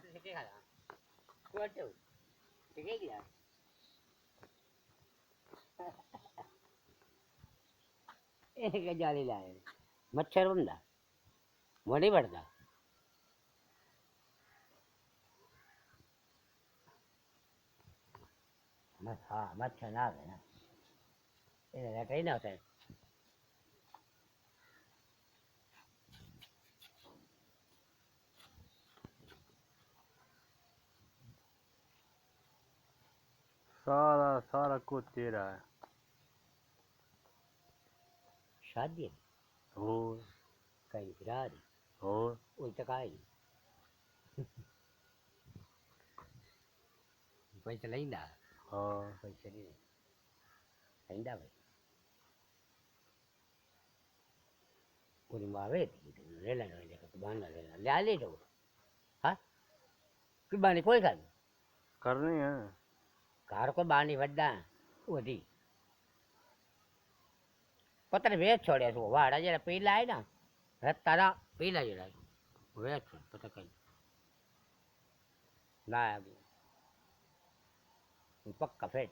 motor से क्या छोटे हो ठीक है क्या एक जाली लाए मच्छर बंदा वही बढ़ता बस हाँ मच्छर ना आवे ना ये कहीं ना होता है सारा सारा कुछ तेरा है शादी और कहीं फिरा दी और उल्टा काई पैसा लेंदा हाँ पैसा नहीं लेंदा भाई पूरी मावे ले लेना देखो तो बांधा ले ले तो हाँ कि बानी कोई कर करनी है कार को बानी वड्डा वो दी पता नहीं वेच छोड़े सो वाड़ा जरा पीला है ना तारा पीला जरा वेच छोड़ पता कहीं ना पक्का फेट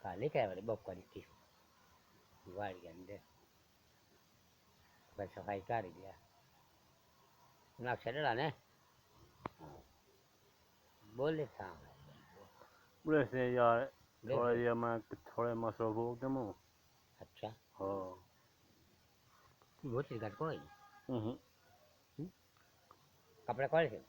खाली क्या वाले बप करी थी वाड़ी के अंदर बस सफाई कर दिया ना चढ़ा ने बोले था वैसे यार थोड़ा ये मैं थोड़े मसरूफ हो गया मैं अच्छा हाँ वो चीज कर कोई हम्म कपड़े कौन से